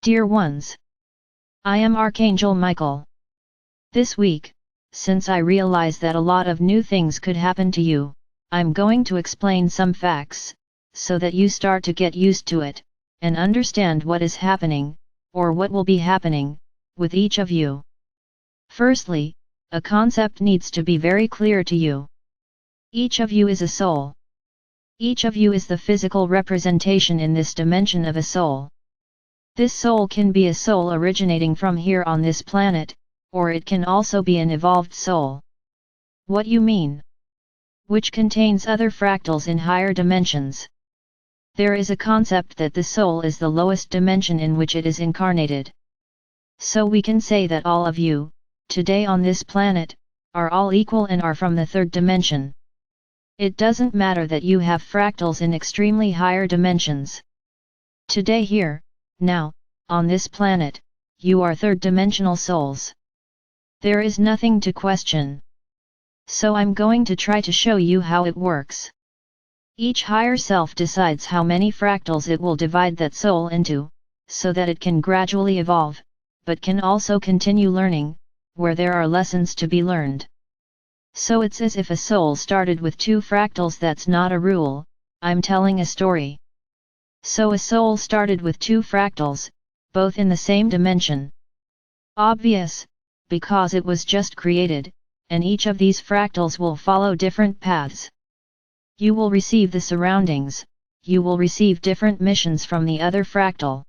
Dear ones, I am Archangel Michael. This week, since I realize that a lot of new things could happen to you, I'm going to explain some facts, so that you start to get used to it, and understand what is happening, or what will be happening, with each of you. Firstly, a concept needs to be very clear to you. Each of you is a soul. Each of you is the physical representation in this dimension of a soul. This soul can be a soul originating from here on this planet, or it can also be an evolved soul. What you mean? Which contains other fractals in higher dimensions. There is a concept that the soul is the lowest dimension in which it is incarnated. So we can say that all of you, today on this planet, are all equal and are from the third dimension. It doesn't matter that you have fractals in extremely higher dimensions. Today here, now, on this planet, you are third-dimensional souls. There is nothing to question. So I'm going to try to show you how it works. Each higher self decides how many fractals it will divide that soul into, so that it can gradually evolve, but can also continue learning, where there are lessons to be learned. So it's as if a soul started with 2 fractals. That's not a rule, I'm telling a story. So a soul started with 2 fractals, both in the same dimension. Obvious, because it was just created, and each of these fractals will follow different paths. You will receive the surroundings, you will receive different missions from the other fractal.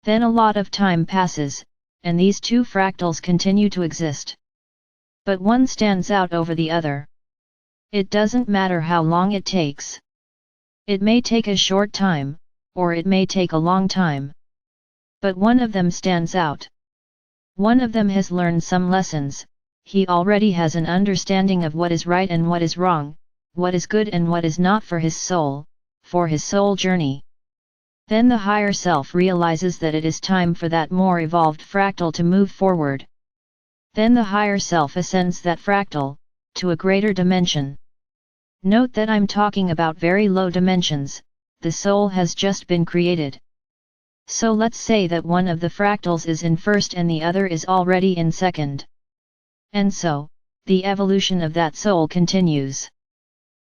Then a lot of time passes, and these 2 fractals continue to exist. But one stands out over the other. It doesn't matter how long it takes. It may take a short time, or it may take a long time. But one of them stands out. One of them has learned some lessons, he already has an understanding of what is right and what is wrong, what is good and what is not for his soul journey. Then the higher self realizes that it is time for that more evolved fractal to move forward. Then the higher self ascends that fractal, to a greater dimension. Note that I'm talking about very low dimensions. The soul has just been created. So let's say that one of the fractals is in first and the other is already in second. And so, the evolution of that soul continues.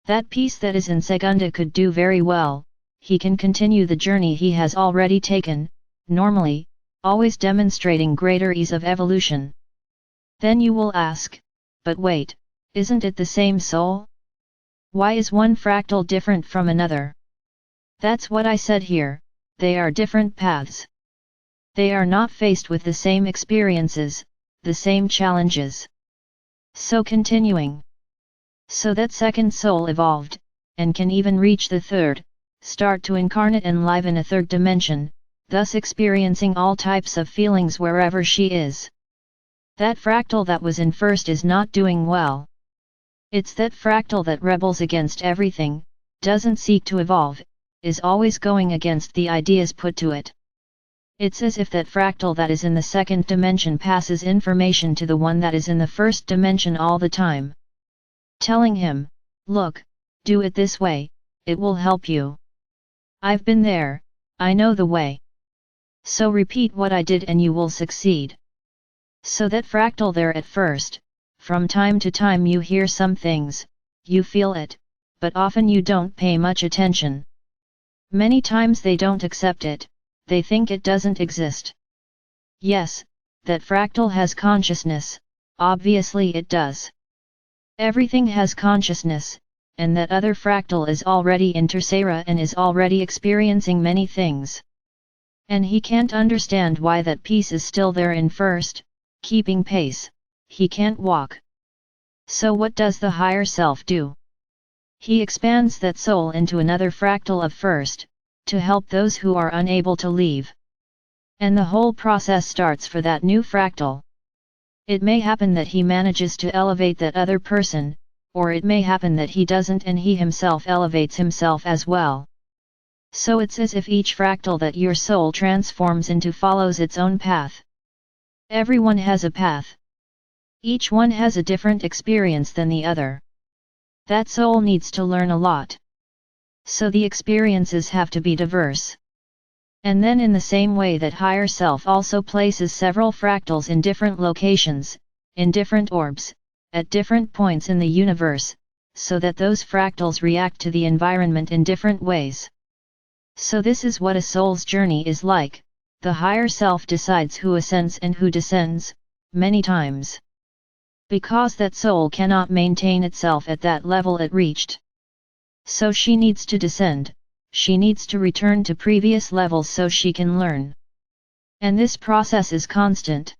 That piece that is in segunda could do very well, he can continue the journey he has already taken, normally, always demonstrating greater ease of evolution. Then you will ask, but wait, isn't it the same soul? Why is one fractal different from another? That's what I said here, they are different paths. They are not faced with the same experiences, the same challenges. So continuing. So that second soul evolved, and can even reach the third, start to incarnate and live in a third dimension, thus experiencing all types of feelings wherever she is. That fractal that was in first is not doing well. It's that fractal that rebels against everything, doesn't seek to evolve, is always going against the ideas put to it. It's as if that fractal that is in the second dimension passes information to the one that is in the first dimension all the time. Telling him, look, do it this way, it will help you. I've been there, I know the way. So repeat what I did and you will succeed. So that fractal there at first, from time to time you hear some things, you feel it, but often you don't pay much attention. Many times they don't accept it, they think it doesn't exist. Yes, that fractal has consciousness, obviously it does. Everything has consciousness, and that other fractal is already in Tercera and is already experiencing many things. And he can't understand why that piece is still there in first, keeping pace, he can't walk. So what does the higher self do? He expands that soul into another fractal of first, to help those who are unable to leave. And the whole process starts for that new fractal. It may happen that he manages to elevate that other person, or it may happen that he doesn't and he himself elevates himself as well. So it's as if each fractal that your soul transforms into follows its own path. Everyone has a path. Each one has a different experience than the other. That soul needs to learn a lot. So the experiences have to be diverse. And then in the same way that higher self also places several fractals in different locations, in different orbs, at different points in the universe, so that those fractals react to the environment in different ways. So this is what a soul's journey is like. The higher self decides who ascends and who descends, many times. Because that soul cannot maintain itself at that level it reached. So she needs to descend, she needs to return to previous levels so she can learn. And this process is constant.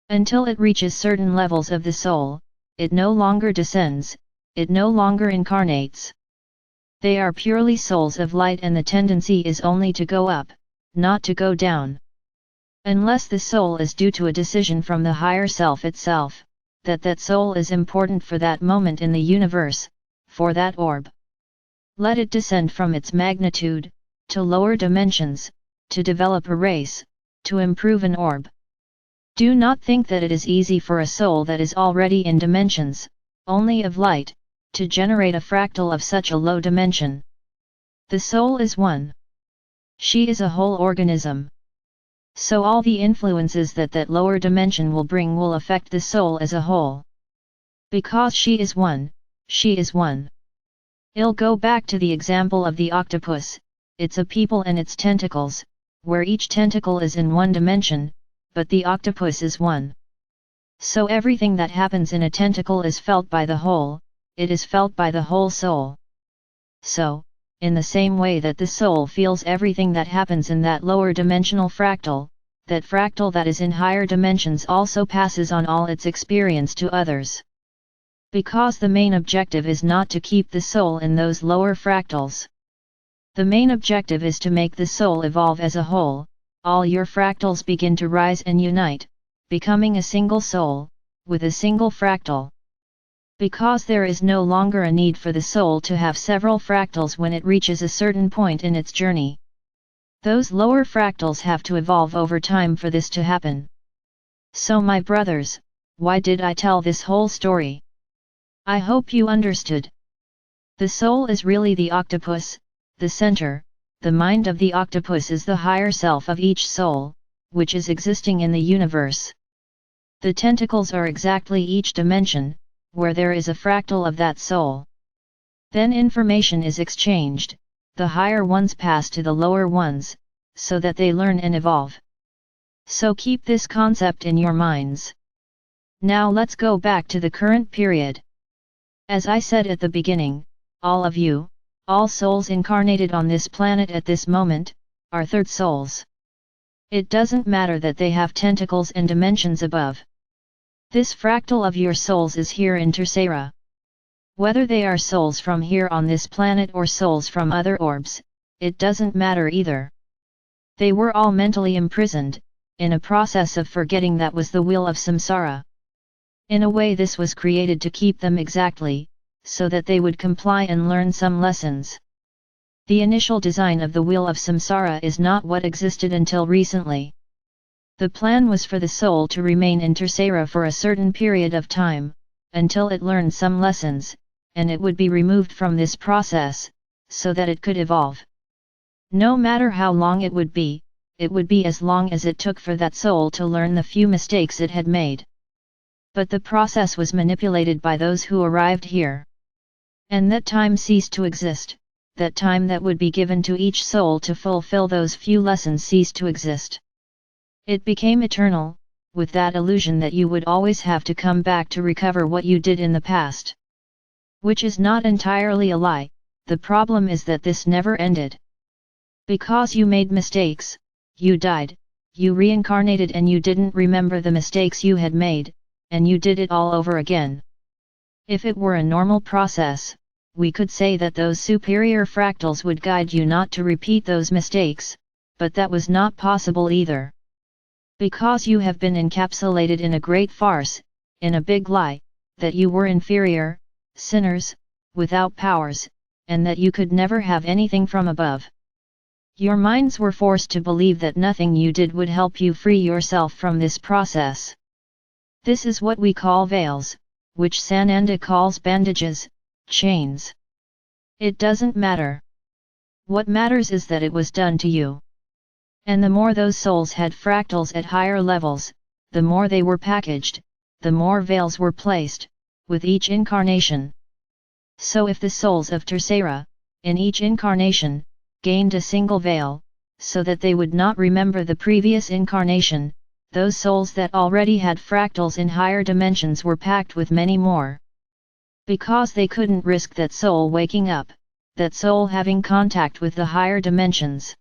Until it reaches certain levels of the soul, it no longer descends, it no longer incarnates. They are purely souls of light and the tendency is only to go up, not to go down. Unless the soul is due to a decision from the higher self itself, that soul is important for that moment in the universe, for that orb. Let it descend from its magnitude, to lower dimensions, to develop a race, to improve an orb. Do not think that it is easy for a soul that is already in dimensions, only of light, to generate a fractal of such a low dimension. The soul is one. She is a whole organism. So all the influences that lower dimension will bring will affect the soul as a whole. Because she is one, she is one. I'll go back to the example of the octopus, it's a people and its tentacles, where each tentacle is in one dimension, but the octopus is one. So everything that happens in a tentacle is felt by the whole, it is felt by the whole soul. So, in the same way that the soul feels everything that happens in that lower dimensional fractal, that fractal that is in higher dimensions also passes on all its experience to others. Because the main objective is not to keep the soul in those lower fractals. The main objective is to make the soul evolve as a whole, all your fractals begin to rise and unite, becoming a single soul, with a single fractal. Because there is no longer a need for the soul to have several fractals when it reaches a certain point in its journey. Those lower fractals have to evolve over time for this to happen. So my brothers, why did I tell this whole story? I hope you understood. The soul is really the octopus, the center, the mind of the octopus is the higher self of each soul, which is existing in the universe. The tentacles are exactly each dimension, where there is a fractal of that soul. Then information is exchanged, the higher ones pass to the lower ones, so that they learn and evolve. So keep this concept in your minds. Now let's go back to the current period. As I said at the beginning, all of you, all souls incarnated on this planet at this moment, are third souls. It doesn't matter that they have tentacles and dimensions above. This fractal of your souls is here in Tercera. Whether they are souls from here on this planet or souls from other orbs, it doesn't matter either. They were all mentally imprisoned, in a process of forgetting that was the wheel of samsara. In a way this was created to keep them exactly, so that they would comply and learn some lessons. The initial design of the wheel of samsara is not what existed until recently. The plan was for the soul to remain in Tercera for a certain period of time, until it learned some lessons, and it would be removed from this process, so that it could evolve. No matter how long it would be as long as it took for that soul to learn the few mistakes it had made. But the process was manipulated by those who arrived here. And that time ceased to exist, that time that would be given to each soul to fulfill those few lessons ceased to exist. It became eternal, with that illusion that you would always have to come back to recover what you did in the past. Which is not entirely a lie, the problem is that this never ended. Because you made mistakes, you died, you reincarnated and you didn't remember the mistakes you had made, and you did it all over again. If it were a normal process, we could say that those superior fractals would guide you not to repeat those mistakes, but that was not possible either. Because you have been encapsulated in a great farce, in a big lie, that you were inferior, sinners, without powers, and that you could never have anything from above. Your minds were forced to believe that nothing you did would help you free yourself from this process. This is what we call veils, which Sananda calls bandages, chains. It doesn't matter. What matters is that it was done to you. And the more those souls had fractals at higher levels, the more they were packaged, the more veils were placed, with each incarnation. So if the souls of Tercera, in each incarnation, gained a single veil, so that they would not remember the previous incarnation, those souls that already had fractals in higher dimensions were packed with many more. Because they couldn't risk that soul waking up, that soul having contact with the higher dimensions.